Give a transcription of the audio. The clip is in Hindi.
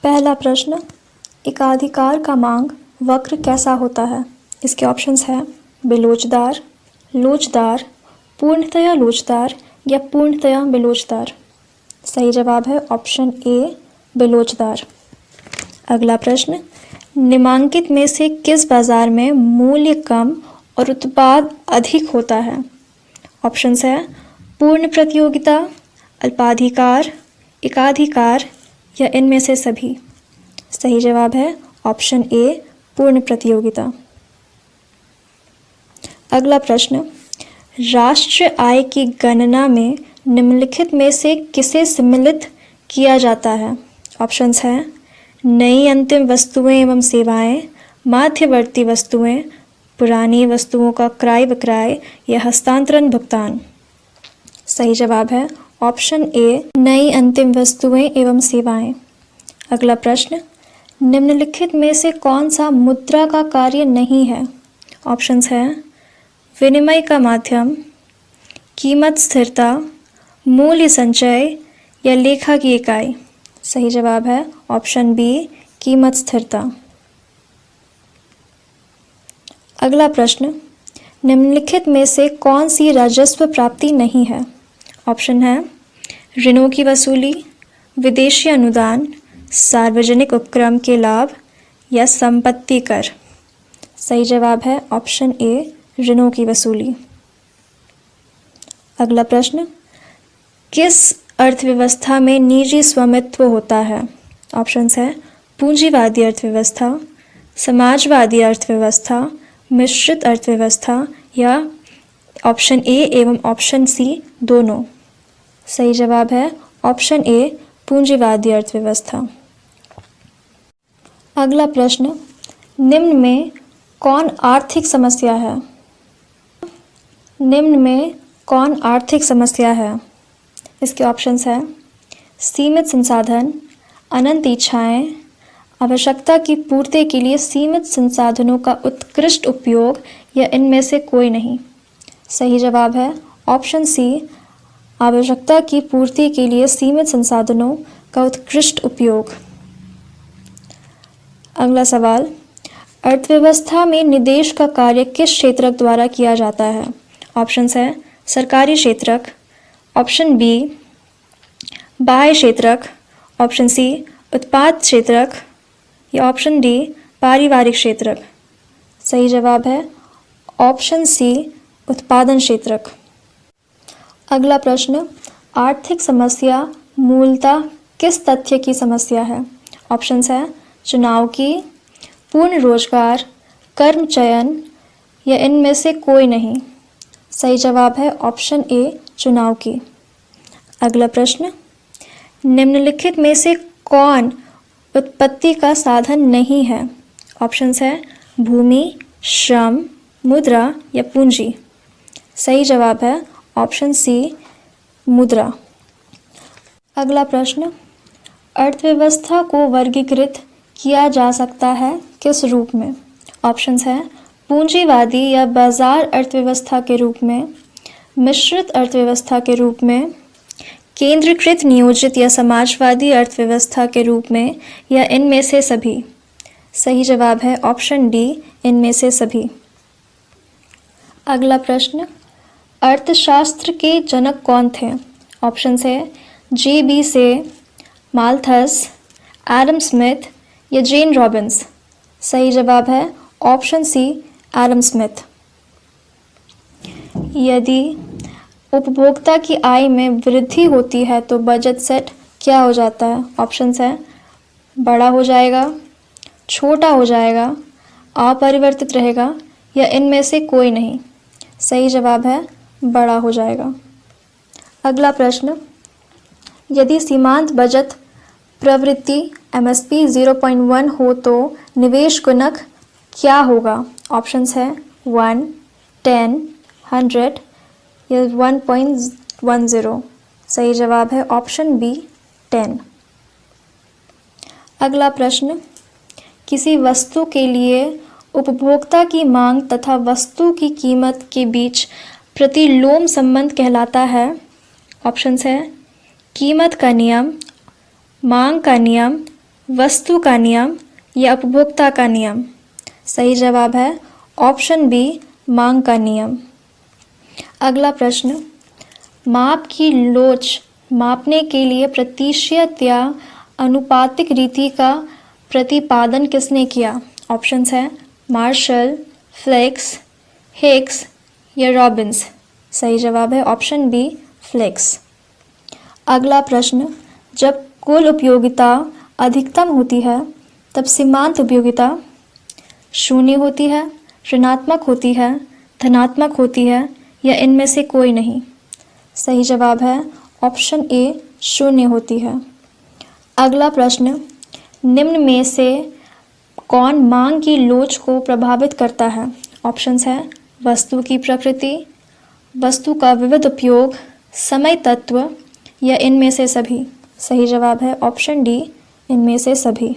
पहला प्रश्न, एकाधिकार का मांग वक्र कैसा होता है? इसके ऑप्शंस हैं बेलोचदार, लोचदार, पूर्णतया लोचदार या पूर्णतया बेलोचदार। सही जवाब है ऑप्शन ए, बेलोचदार। अगला प्रश्न, निम्नलिखित में से किस बाजार में मूल्य कम और उत्पाद अधिक होता है? ऑप्शंस है पूर्ण प्रतियोगिता, अल्पाधिकार, एकाधिकार या इनमें से सभी। सही जवाब है ऑप्शन ए, पूर्ण प्रतियोगिता। अगला प्रश्न, राष्ट्रीय आय की गणना में निम्नलिखित में से किसे सम्मिलित किया जाता है? ऑप्शंस हैं नई अंतिम वस्तुएं एवं सेवाएं, मध्यवर्ती वस्तुएं, पुरानी वस्तुओं का क्रय विक्रय या हस्तांतरण भुगतान। सही जवाब है ऑप्शन ए, नई अंतिम वस्तुएं एवं सेवाएं। अगला प्रश्न, निम्नलिखित में से कौन सा मुद्रा का कार्य नहीं है? ऑप्शंस हैं विनिमय का माध्यम, कीमत स्थिरता, मूल्य संचय या लेखा की इकाई। सही जवाब है ऑप्शन बी, कीमत स्थिरता। अगला प्रश्न, निम्नलिखित में से कौन सी राजस्व प्राप्ति नहीं है? ऑप्शन है ऋणों की वसूली, विदेशी अनुदान, सार्वजनिक उपक्रम के लाभ या संपत्ति कर। सही जवाब है ऑप्शन ए, ऋणों की वसूली। अगला प्रश्न, किस अर्थव्यवस्था में निजी स्वामित्व होता है? ऑप्शंस है पूंजीवादी अर्थव्यवस्था, समाजवादी अर्थव्यवस्था, मिश्रित अर्थव्यवस्था या ऑप्शन ए एवं ऑप्शन सी दोनों। सही जवाब है ऑप्शन ए, पूंजीवादी अर्थव्यवस्था। अगला प्रश्न, निम्न में कौन आर्थिक समस्या है? निम्न में कौन आर्थिक समस्या है? इसके ऑप्शंस हैं सीमित संसाधन, अनंत इच्छाएं, आवश्यकता की पूर्ति के लिए सीमित संसाधनों का उत्कृष्ट उपयोग या इनमें से कोई नहीं। सही जवाब है ऑप्शन सी, आवश्यकता की पूर्ति के लिए सीमित संसाधनों का उत्कृष्ट उपयोग। अगला सवाल, अर्थव्यवस्था में निवेश का कार्य किस क्षेत्रक द्वारा किया जाता है? ऑप्शंस है सरकारी क्षेत्रक, ऑप्शन बी बाह्य क्षेत्रक, ऑप्शन सी उत्पाद क्षेत्रक या ऑप्शन डी पारिवारिक क्षेत्रक। सही जवाब है ऑप्शन सी, उत्पादन क्षेत्रक। अगला प्रश्न, आर्थिक समस्या मूलतः किस तथ्य की समस्या है? ऑप्शंस है चुनाव की, पूर्ण रोजगार, कर्म चयन या इनमें से कोई नहीं। सही जवाब है ऑप्शन ए, चुनाव की। अगला प्रश्न, निम्नलिखित में से कौन उत्पत्ति का साधन नहीं है? ऑप्शंस है भूमि, श्रम, मुद्रा या पूंजी। सही जवाब है ऑप्शन सी, मुद्रा। अगला प्रश्न, अर्थव्यवस्था को वर्गीकृत किया जा सकता है किस रूप में? ऑप्शंस हैं पूंजीवादी या बाजार अर्थव्यवस्था के रूप में, मिश्रित अर्थव्यवस्था के रूप में, केंद्रीकृत नियोजित या समाजवादी अर्थव्यवस्था के रूप में या इनमें से सभी। सही जवाब है ऑप्शन डी, इनमें से सभी। अगला प्रश्न, अर्थशास्त्र के जनक कौन थे? ऑप्शंस है जे.बी. से, माल्थस, एडम स्मिथ या जेन रॉबिन्स। सही जवाब है ऑप्शन सी, एडम स्मिथ। यदि उपभोक्ता की आय में वृद्धि होती है तो बजट सेट क्या हो जाता है? ऑप्शंस है बड़ा हो जाएगा, छोटा हो जाएगा, अपरिवर्तित रहेगा या इनमें से कोई नहीं। सही जवाब है बड़ा हो जाएगा। अगला प्रश्न, यदि सीमांत बचत प्रवृत्ति MSP 0.1 हो तो निवेश गुणक क्या होगा? ऑप्शंस है 1, 10, 100 या 1.10। सही जवाब है ऑप्शन बी, 10। अगला प्रश्न, किसी वस्तु के लिए उपभोक्ता की मांग तथा वस्तु की कीमत के बीच प्रतिलोम संबंध कहलाता है? ऑप्शंस है कीमत का नियम, मांग का नियम, वस्तु का नियम या उपभोक्ता का नियम? सही जवाब है ऑप्शन बी, मांग का नियम। अगला प्रश्न, माप की लोच मापने के लिए प्रतिशत या अनुपातिक रीति का प्रतिपादन किसने किया? ऑप्शंस हैं मार्शल, फ्लेक्स, हिग्स या रॉबिन्स। सही जवाब है ऑप्शन बी, फ्लेक्स। अगला प्रश्न, जब कुल उपयोगिता अधिकतम होती है तब सीमांत उपयोगिता शून्य होती है, ऋणात्मक होती है, धनात्मक होती है या इनमें से कोई नहीं? सही जवाब है ऑप्शन ए, शून्य होती है। अगला प्रश्न, निम्न में से कौन मांग की लोच को प्रभावित करता है? ऑप्शंस हैं वस्तु की प्रकृति, वस्तु का विविध उपयोग, समय तत्व या इनमें से सभी? सही जवाब है ऑप्शन डी, इनमें से सभी।